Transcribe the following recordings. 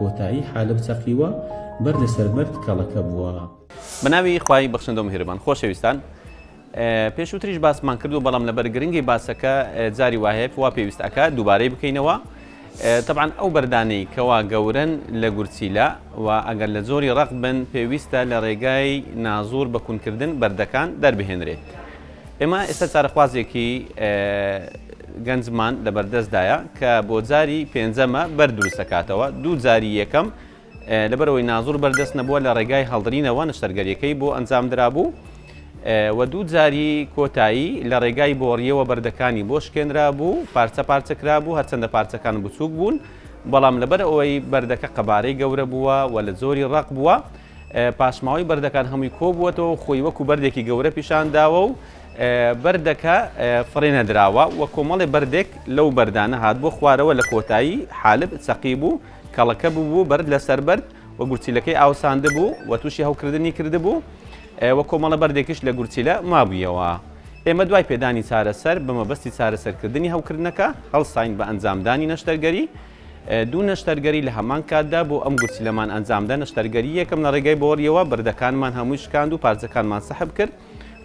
کۆتایی حالب چەقیوە بەر لەسەربەرد کەڵەکە بووە. بەناوی خوای بەخشندە و میهرەبان. خۆشەویستان، پێشووتریش باسمان کردو بەڵام لەبەر گرنگی باسەکە جاری وایە وا پێویست ئەکات دووبارەی بکەینەوە. طبعاً ئەو بەردانەی کەوا گەورن لە گورچیلە و ئەگەر لە زۆری ڕق بن پێویستە لە ڕێگای نازور بەکونکردن بەردەکان دەربهێنرێت. ئێمە ئێستا چارەخوازێکی گەنجمان لە بەردەستدایە کە بۆ جاری پێنجەمە بەردروست دەکاتەوە. دوو جاری یەکەم لەبەرەوەی نازور بەردەست نەبووە لە ڕێگای هەڵدرینەوە نەشتەرگەریەکەی بۆ ئەنجام درابوو و دوو جاری کۆتایی لە ڕێگای بۆڕیەوە بەردەکانی بۆ شکێنرا بوو، پارچە پارچەکرا بوو، هەرچەندە پارچەکان بچووک بوون، بەڵام لەبەر ئەوەی بەردەکە قەبارەی گەورە بووە و لە زۆری ڕق بووە پاشماوەی بەردەکان هەمووی کۆبووەتەوە خۆی وەکو بەردێکی گەورە پیشانداوە و بەردەکە فڕێنەدراوە و کۆمەڵی بەردێک لەو بەردانە هات بۆ خوارەوە لە کۆتایی حالب چەقی بوو، کەڵەکە بوو بەرد لەسەر بەرد و گورچیلەکەی ئاوساندە بوو و تووشی هەوکردنی کردبوو و کۆمەڵە بەردێکیش لە گورچیلە مابوویەوە. ئێمە دوای پێدانی چارەسەر بە مەبەستی چارەسەرکردنی هەوکردنەکە هەڵساین بە ئەنجامدانی نەشتەرگەری. دوو نەشتەرگەری لە هەمان کاتدا بۆ ئەم گورچیلەمان ئەنجامدا. نەشتەرگەری یەکەم لە ڕێگای بۆڕیەوە بەردەکانمان هەمووی شکاند و پارچەکانمان سەحب کرد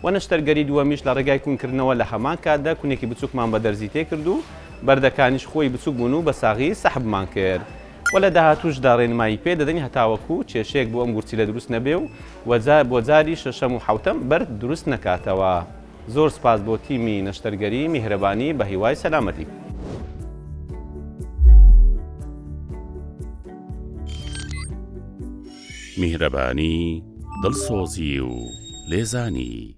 و نەشتەرگەری دووەمیش لە ڕێگای کوونکردنەوە لە هەمان کاتدا کونێکی بچووکمان بە دەرزی تێ کرد و بەردەکانیش خۆی بچووک بوون و بە ساغی سەحبمان کرد. و لە داهاتووشدا ڕێنمایی پێ دەدەنی هەتاوەکو کێشەیەک بۆ ئەم گورچیلە دروست نەبێ و بۆ جاری شەشەم و حەوتەم بەرد دروست نەکاتەوە. زۆر سپاس بۆ تیمی نەشتەرگەری میهرەبانی بە هیوای سەلامەتی. میهرەبانی دڵسۆزی و لێزانی.